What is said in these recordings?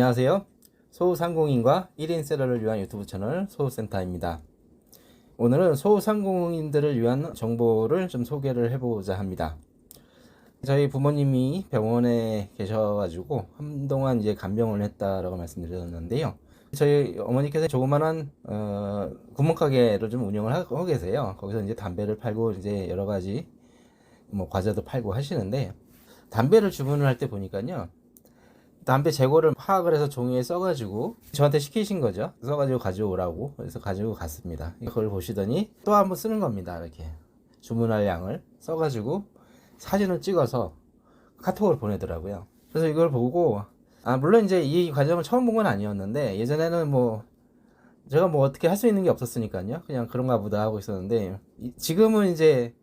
안녕하세요. 소상공인과 1인 셀러를 위한 유튜브 채널 소우센터입니다. 오늘은 소상공인들을 위한 정보를 좀 소개를 해보자 합니다. 저희 부모님이 병원에 계셔가지고 한동안 이제 간병을 했다라고 말씀드렸는데요. 저희 어머니께서 조그만한 구멍가게를 좀 운영을 하고 계세요. 거기서 이제 담배를 팔고 이제 여러 가지 뭐 과자도 팔고 하시는데, 담배를 주문을 할 때 보니까요, 담배 재고를 파악을 해서 종이에 써가지고 저한테 시키신 거죠. 써가지고 가져오라고. 그래서 가지고 갔습니다. 그걸 보시더니 또 한번 쓰는 겁니다. 이렇게 주문할 양을 써가지고 사진을 찍어서 카톡을 보내더라고요. 그래서 이걸 보고, 물론 이제 이 과정을 처음 본 건 아니었는데, 예전에는 뭐 제가 뭐 어떻게 할 수 있는 게 없었으니까요, 그냥 그런가 보다 하고 있었는데, 지금은 이제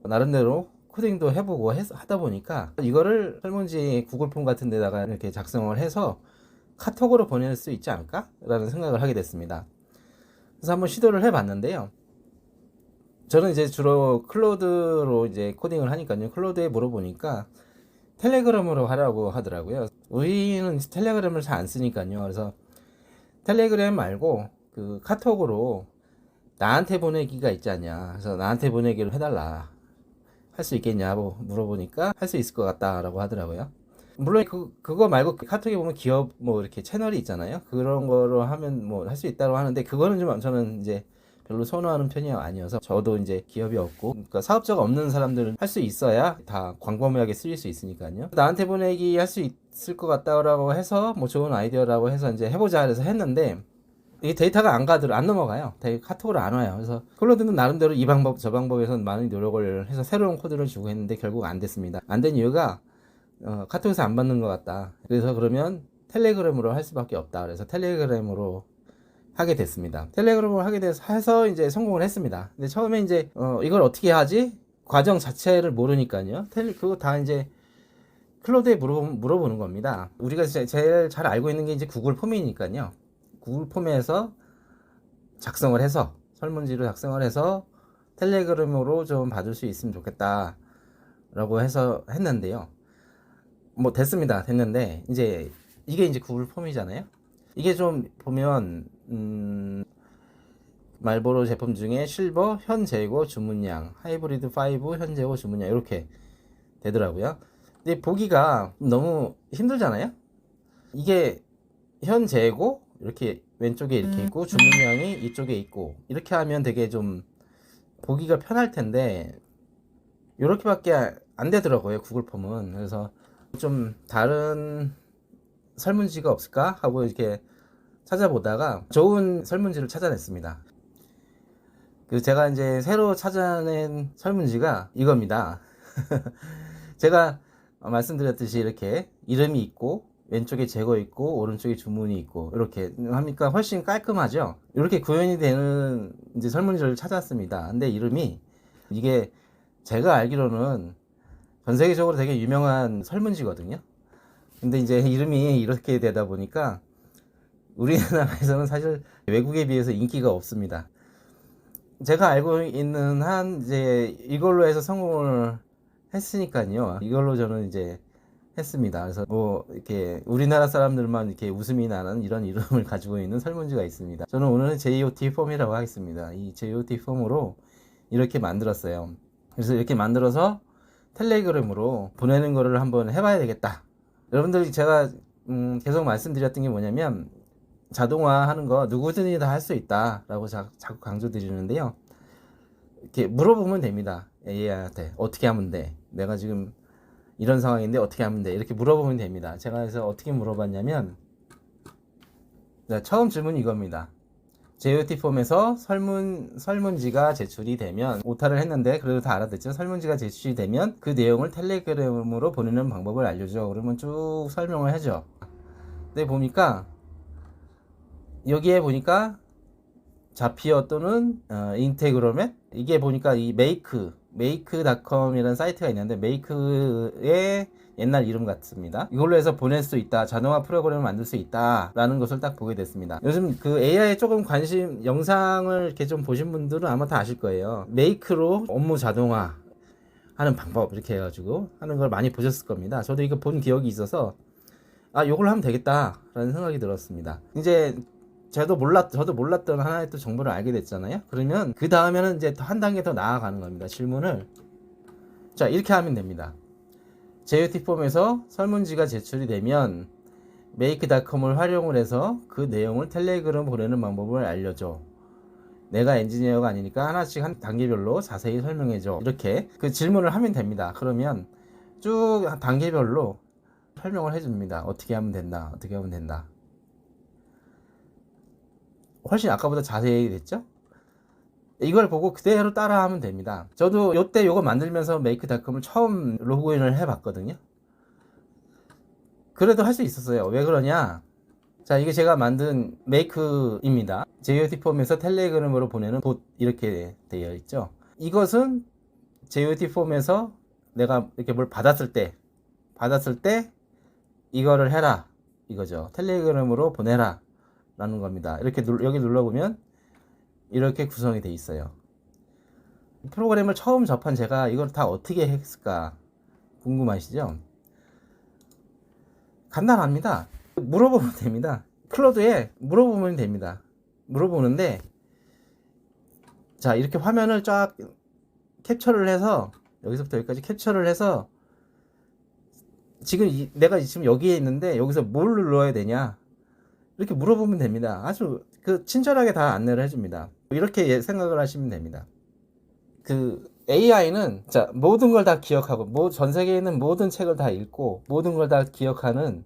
나름대로 코딩도 해보고 하다 보니까 이거를 설문지 구글 폼 같은 데다가 이렇게 작성을 해서 카톡으로 보낼 수 있지 않을까? 라는 생각을 하게 됐습니다. 그래서 한번 시도를 해봤는데요. 저는 이제 주로 클로드로 이제 코딩을 하니까요. 클로드에 물어보니까 텔레그램으로 하라고 하더라고요. 우리는 텔레그램을 잘 안 쓰니까요. 그래서 텔레그램 말고 그 카톡으로 나한테 보내기가 있지 않냐. 그래서 나한테 보내기를 해달라. 할 수 있겠냐고 물어보니까 할 수 있을 것 같다라고 하더라고요. 물론 그거 말고 카톡에 보면 기업 뭐 이렇게 채널이 있잖아요. 그런 거로 하면 뭐 할 수 있다고 하는데, 그거는 좀 저는 이제 별로 선호하는 편이 아니어서, 저도 이제 기업이 없고, 그러니까 사업자가 없는 사람들은 할 수 있어야 다 광범위하게 쓰일 수 있으니까요. 나한테 보내기 할 수 있을 것 같다라고 해서 뭐 좋은 아이디어라고 해서 이제 해보자 해서 했는데, 이 데이터가 안 넘어가요. 카톡으로 안 와요. 그래서 클로드는 나름대로 이 방법 저 방법에서 많은 노력을 해서 새로운 코드를 주고 했는데 결국 안 됐습니다. 안 된 이유가 카톡에서 안 받는 것 같다. 그래서 그러면 텔레그램으로 할 수밖에 없다. 그래서 텔레그램으로 하게 됐습니다. 텔레그램으로 하게 돼서 해서 이제 성공을 했습니다. 근데 처음에 이제 이걸 어떻게 하지? 과정 자체를 모르니까요. 그거 다 이제 클로드에 물어보는 겁니다. 우리가 제일 잘 알고 있는 게 이제 구글 폼이니까요. 구글 폼에서 작성을 해서, 설문지를 작성을 해서 텔레그램으로 좀 받을 수 있으면 좋겠다 라고 해서 했는데요. 뭐 됐습니다. 됐는데 이제 이게 이제 구글 폼이잖아요. 이게 좀 보면 말보로 제품 중에 실버 현 재고 주문량, 하이브리드 5 현 재고 주문량, 이렇게 되더라고요. 근데 보기가 너무 힘들잖아요. 이게 현 재고 이렇게 왼쪽에 이렇게 있고 주문량이 이쪽에 있고, 이렇게 하면 되게 좀 보기가 편할 텐데 이렇게밖에 안 되더라고요, 구글 폼은. 그래서 좀 다른 설문지가 없을까 하고 이렇게 찾아보다가 좋은 설문지를 찾아냈습니다. 제가 이제 새로 찾아낸 설문지가 이겁니다. 제가 말씀드렸듯이 이렇게 이름이 있고 왼쪽에 재고 있고 오른쪽에 주문이 있고 이렇게 하니까 훨씬 깔끔하죠. 이렇게 구현이 되는 이제 설문지를 찾았습니다. 근데 이름이, 이게 제가 알기로는 전 세계적으로 되게 유명한 설문지거든요. 근데 이제 이름이 이렇게 되다 보니까 우리나라에서는 사실 외국에 비해서 인기가 없습니다. 제가 알고 있는 한 이제 이걸로 해서 성공을 했으니까요. 이걸로 저는 이제 했습니다. 그래서 뭐 이렇게 우리나라 사람들만 이렇게 웃음이 나는 이런 이름을 가지고 있는 설문지가 있습니다. 저는 오늘은 JOT 폼이라고 하겠습니다. 이 JOT 폼으로 이렇게 만들었어요. 그래서 이렇게 만들어서 텔레그램으로 보내는 거를 한번 해봐야 되겠다. 여러분들, 제가 계속 말씀드렸던 게 뭐냐면, 자동화 하는 거 누구든지 다 할 수 있다 라고 자꾸 강조드리는데요. 이렇게 물어보면 됩니다. AI한테 어떻게 하면 돼? 내가 지금 이런 상황인데 어떻게 하면 돼? 이렇게 물어보면 됩니다. 제가 그래서 어떻게 물어봤냐면, 처음 질문이 이겁니다. JOT 폼에서 설문지가 제출이 되면, 오타를 했는데 그래도 다 알아듣죠. 설문지가 제출이 되면 그 내용을 텔레그램으로 보내는 방법을 알려줘. 그러면 쭉 설명을 해줘. 근데 보니까 여기에 보니까 자피어 또는 인테그로멧, 이게 보니까 이 make.com 이라는 사이트가 있는데, make의 옛날 이름 같습니다. 이걸로 해서 보낼 수 있다, 자동화 프로그램을 만들 수 있다 라는 것을 딱 보게 됐습니다. 요즘 그 AI에 조금 관심, 영상을 이렇게 좀 보신 분들은 아마 다 아실 거예요. make로 업무 자동화 하는 방법, 이렇게 해가지고 하는 걸 많이 보셨을 겁니다. 저도 이거 본 기억이 있어서 아, 요걸 하면 되겠다라는 생각이 들었습니다. 이제 저도 몰랐던 하나의 또 정보를 알게 됐잖아요. 그러면 그 다음에는 이제 한 단계 더 나아가는 겁니다. 질문을 자, 이렇게 하면 됩니다. JOT 폼에서 설문지가 제출이 되면 make닷컴을 활용을 해서 그 내용을 텔레그램 보내는 방법을 알려줘. 내가 엔지니어가 아니니까 하나씩 한 단계별로 자세히 설명해줘. 이렇게 그 질문을 하면 됩니다. 그러면 쭉 단계별로 설명을 해줍니다. 어떻게 하면 된다. 어떻게 하면 된다. 훨씬 아까보다 자세히 됐죠? 이걸 보고 그대로 따라하면 됩니다. 저도 요때 요거 만들면서 메이크닷컴을 처음 로그인을 해봤거든요. 그래도 할 수 있었어요. 왜 그러냐? 자, 이게 제가 만든 메이크입니다. JOT 폼에서 텔레그램으로 보내는 봇 이렇게 되어 있죠. 이것은 JOT 폼에서 내가 이렇게 뭘 받았을 때 이거를 해라 이거죠. 텔레그램으로 보내라 라는 겁니다. 이렇게 여기 눌러보면 이렇게 구성이 돼 있어요. 프로그램을 처음 접한 제가 이걸 다 어떻게 했을까 궁금하시죠? 간단합니다. 물어보면 됩니다. 클로드에 물어보면 됩니다. 물어보는데 자, 이렇게 화면을 쫙 캡처를 해서 여기서부터 여기까지 캡처를 해서 지금 내가 지금 여기에 있는데 여기서 뭘 눌러야 되냐 이렇게 물어보면 됩니다. 아주 그 친절하게 다 안내를 해줍니다. 이렇게 생각을 하시면 됩니다. 그 AI는 자, 모든 걸 다 기억하고 전 세계에 있는 모든 책을 다 읽고 모든 걸 다 기억하는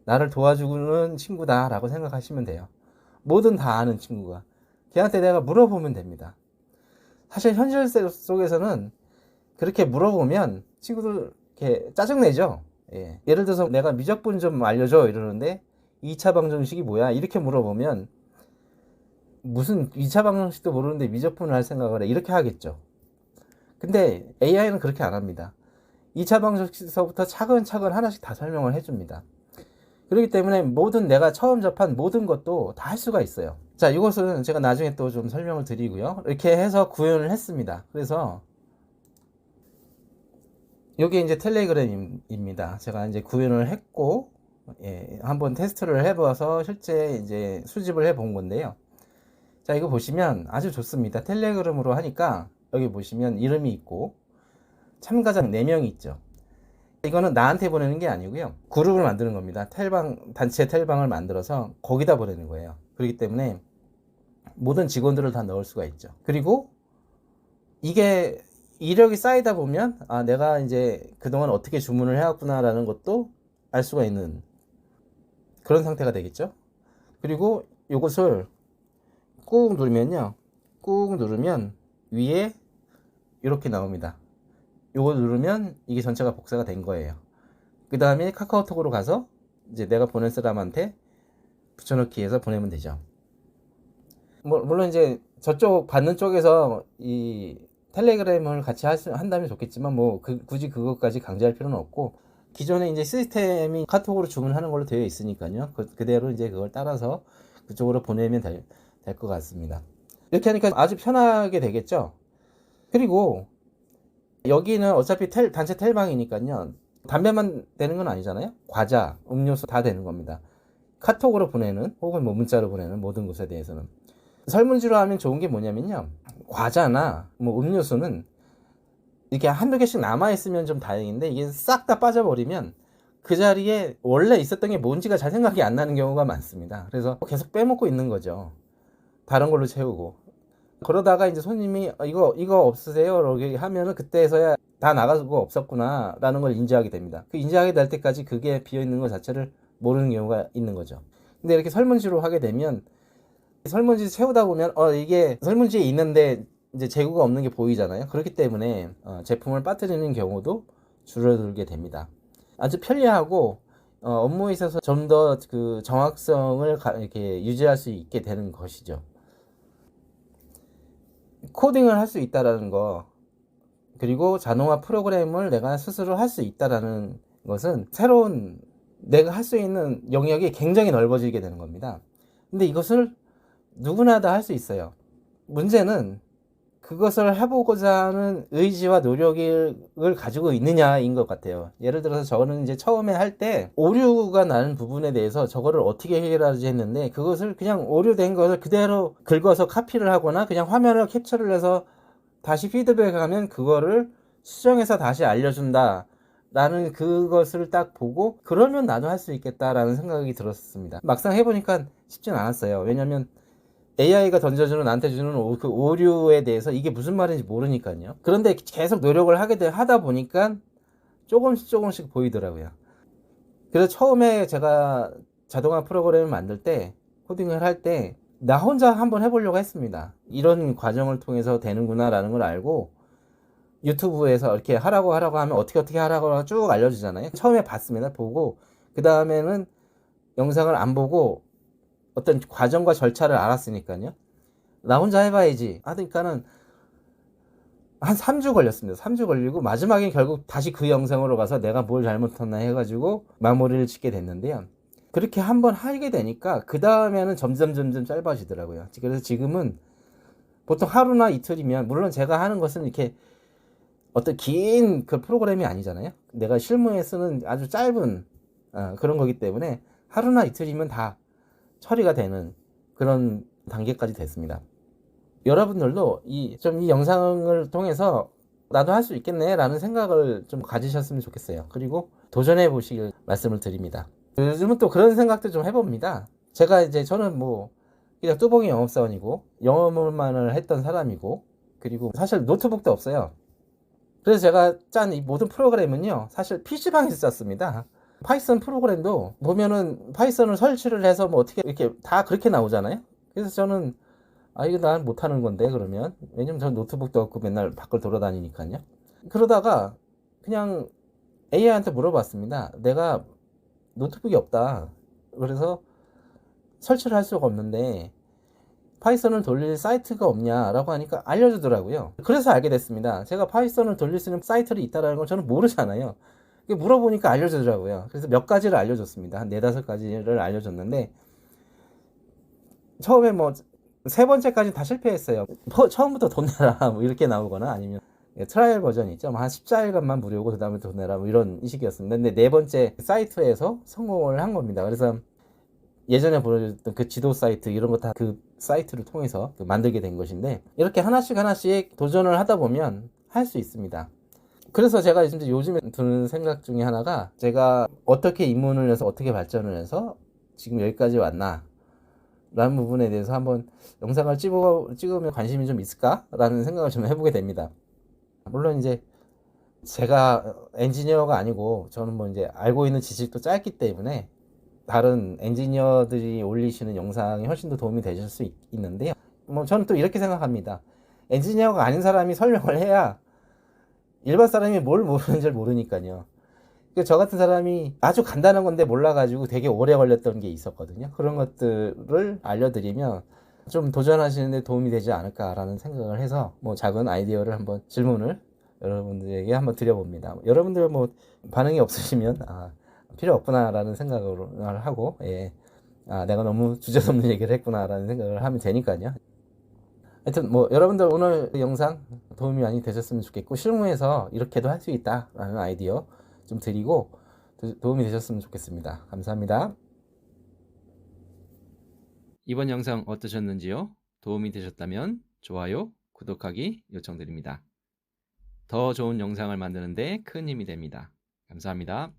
나를 도와주는 친구다 라고 생각하시면 돼요. 뭐든 다 아는 친구가. 걔한테 내가 물어보면 됩니다. 사실 현실 속에서는 그렇게 물어보면 친구들 이렇게 짜증내죠. 예. 예를 들어서 내가 미적분 좀 알려줘 이러는데 2차 방정식이 뭐야 이렇게 물어보면 무슨 2차 방정식도 모르는데 미적분을 할 생각을 해 이렇게 하겠죠. 근데 AI는 그렇게 안 합니다. 2차 방정식서부터 차근차근 하나씩 다 설명을 해줍니다. 그렇기 때문에 내가 처음 접한 모든 것도 다 할 수가 있어요. 자, 이것은 제가 나중에 또 좀 설명을 드리고요. 이렇게 해서 구현을 했습니다. 그래서 이게 이제 텔레그램입니다. 제가 이제 구현을 했고, 예, 한번 테스트를 해봐서 실제 이제 수집을 해본 건데요. 자, 이거 보시면 아주 좋습니다. 텔레그램으로 하니까 여기 보시면 이름이 있고 참가자 4명이 있죠. 이거는 나한테 보내는 게 아니고요. 그룹을 만드는 겁니다. 단체 텔방을 만들어서 거기다 보내는 거예요. 그렇기 때문에 모든 직원들을 다 넣을 수가 있죠. 그리고 이게 이력이 쌓이다 보면 아, 내가 이제 그동안 어떻게 주문을 해왔구나 라는 것도 알 수가 있는 그런 상태가 되겠죠. 그리고 이것을 꾹 누르면요. 꾹 누르면 위에 이렇게 나옵니다. 요거 누르면 이게 전체가 복사가 된 거예요. 그 다음에 카카오톡으로 가서 이제 내가 보낸 사람한테 붙여넣기 해서 보내면 되죠. 물론 이제 저쪽 받는 쪽에서 이 텔레그램을 같이 한다면 좋겠지만 굳이 그것까지 강제할 필요는 없고 기존에 이제 시스템이 카톡으로 주문하는 걸로 되어 있으니까요. 그대로 이제 그걸 따라서 그쪽으로 보내면 될 것 같습니다. 이렇게 하니까 아주 편하게 되겠죠. 그리고 여기는 어차피 단체 텔방이니까요. 담배만 되는 건 아니잖아요. 과자, 음료수 다 되는 겁니다. 카톡으로 보내는 혹은 문자로 보내는 모든 것에 대해서는 설문지로 하면 좋은 게 뭐냐면요. 과자나 음료수는 이렇게 한두 개씩 남아있으면 좀 다행인데 이게 싹 다 빠져버리면 그 자리에 원래 있었던 게 뭔지가 잘 생각이 안 나는 경우가 많습니다. 그래서 계속 빼먹고 있는 거죠. 다른 걸로 채우고. 그러다가 이제 손님이 이거 없으세요? 이렇게 하면은 그때서야 다 나가고 없었구나 라는 걸 인지하게 됩니다. 그 인지하게 될 때까지 그게 비어있는 것 자체를 모르는 경우가 있는 거죠. 근데 이렇게 설문지로 하게 되면 설문지 채우다 보면 이게 설문지에 있는데 이제 재고가 없는 게 보이잖아요. 그렇기 때문에 제품을 빠뜨리는 경우도 줄어들게 됩니다. 아주 편리하고 업무에 있어서 좀 더 그 정확성을 이렇게 유지할 수 있게 되는 것이죠. 코딩을 할 수 있다라는 거, 그리고 자동화 프로그램을 내가 스스로 할 수 있다라는 것은 새로운 내가 할 수 있는 영역이 굉장히 넓어지게 되는 겁니다. 근데 이것을 누구나 다 할 수 있어요. 문제는 그것을 해보고자 하는 의지와 노력을 가지고 있느냐인 것 같아요. 예를 들어서 저는 이제 처음에 할 때 오류가 나는 부분에 대해서 저거를 어떻게 해결하지 했는데, 그것을 그냥 오류된 것을 그대로 긁어서 카피를 하거나 그냥 화면을 캡처를 해서 다시 피드백하면 그거를 수정해서 다시 알려준다 라는 그것을 딱 보고, 그러면 나도 할 수 있겠다라는 생각이 들었습니다. 막상 해보니까 쉽진 않았어요. 왜냐면 AI가 던져주는, 나한테 주는 그 오류에 대해서 이게 무슨 말인지 모르니까요. 그런데 계속 노력을 하다 보니까 조금씩 보이더라고요. 그래서 처음에 제가 자동화 프로그램을 만들 때, 코딩을 할 때 나 혼자 한번 해보려고 했습니다. 이런 과정을 통해서 되는구나 라는 걸 알고, 유튜브에서 이렇게 하라고 하면 어떻게 하라고 쭉 알려주잖아요. 처음에 봤습니다. 보고 그 다음에는 영상을 안 보고 어떤 과정과 절차를 알았으니까요. 나 혼자 해봐야지 하니까는 한 3주 걸렸습니다. 3주 걸리고 마지막에 결국 다시 그 영상으로 가서 내가 뭘 잘못했나 해가지고 마무리를 짓게 됐는데요. 그렇게 한번 하게 되니까 그 다음에는 점점 짧아지더라고요. 그래서 지금은 보통 하루나 이틀이면, 물론 제가 하는 것은 이렇게 어떤 긴 그 프로그램이 아니잖아요. 내가 실무에 쓰는 아주 짧은 그런 거기 때문에 하루나 이틀이면 다 처리가 되는 그런 단계까지 됐습니다. 여러분들도 이 영상을 통해서 나도 할 수 있겠네 라는 생각을 좀 가지셨으면 좋겠어요. 그리고 도전해 보시길 말씀을 드립니다. 요즘은 또 그런 생각도 좀 해봅니다. 저는 뭐 그냥 뚜벅이 영업사원이고 영업만을 했던 사람이고, 그리고 사실 노트북도 없어요. 그래서 제가 짠 이 모든 프로그램은요, 사실 PC방에서 짰습니다. 파이썬 프로그램도 보면은 파이썬을 설치를 해서 뭐 어떻게 이렇게 다 그렇게 나오잖아요. 그래서 저는 이거 난 못하는 건데 그러면, 왜냐면 전 노트북도 없고 맨날 밖을 돌아다니니까요. 그러다가 그냥 AI한테 물어봤습니다. 내가 노트북이 없다, 그래서 설치를 할 수가 없는데 파이썬을 돌릴 사이트가 없냐라고 하니까 알려주더라고요. 그래서 알게 됐습니다. 제가 파이썬을 돌릴 수 있는 사이트를 있다는 걸 저는 모르잖아요. 물어보니까 알려주더라고요. 그래서 몇 가지를 알려줬습니다. 한 4-5가지를 알려줬는데, 처음에 뭐 3번째까지 다 실패했어요. 처음부터 돈 내라 뭐 이렇게 나오거나, 아니면 트라이얼 버전이 있죠. 한 14일간만 무료고 그 다음에 돈 내라 뭐 이런 식이었습니다. 근데 4번째 사이트에서 성공을 한 겁니다. 그래서 예전에 보여줬던 그 지도 사이트 이런 거 다 그 사이트를 통해서 만들게 된 것인데, 이렇게 하나씩 도전을 하다 보면 할 수 있습니다. 그래서 제가 요즘에 드는 생각 중에 하나가, 제가 어떻게 입문을 해서 어떻게 발전을 해서 지금 여기까지 왔나 라는 부분에 대해서 한번 영상을 찍으면 관심이 좀 있을까 라는 생각을 좀 해보게 됩니다. 물론 이제 제가 엔지니어가 아니고 저는 뭐 이제 알고 있는 지식도 짧기 때문에 다른 엔지니어들이 올리시는 영상이 훨씬 더 도움이 되실 수 있는데요. 뭐 저는 또 이렇게 생각합니다. 엔지니어가 아닌 사람이 설명을 해야 일반 사람이 뭘 모르는지 모르니까요. 저 같은 사람이 아주 간단한 건데 몰라가지고 되게 오래 걸렸던 게 있었거든요. 그런 것들을 알려드리면 좀 도전하시는데 도움이 되지 않을까라는 생각을 해서, 뭐 작은 아이디어를 한번, 질문을 여러분들에게 한번 드려봅니다. 여러분들 뭐 반응이 없으시면 필요 없구나라는 생각을 하고, 내가 너무 주제넘는 얘기를 했구나라는 생각을 하면 되니까요. 하여튼 뭐 여러분들 오늘 영상 도움이 많이 되셨으면 좋겠고, 실무에서 이렇게도 할 수 있다라는 아이디어 좀 드리고 도움이 되셨으면 좋겠습니다. 감사합니다. 이번 영상 어떠셨는지요? 도움이 되셨다면 좋아요, 구독하기 요청드립니다. 더 좋은 영상을 만드는 데 큰 힘이 됩니다. 감사합니다.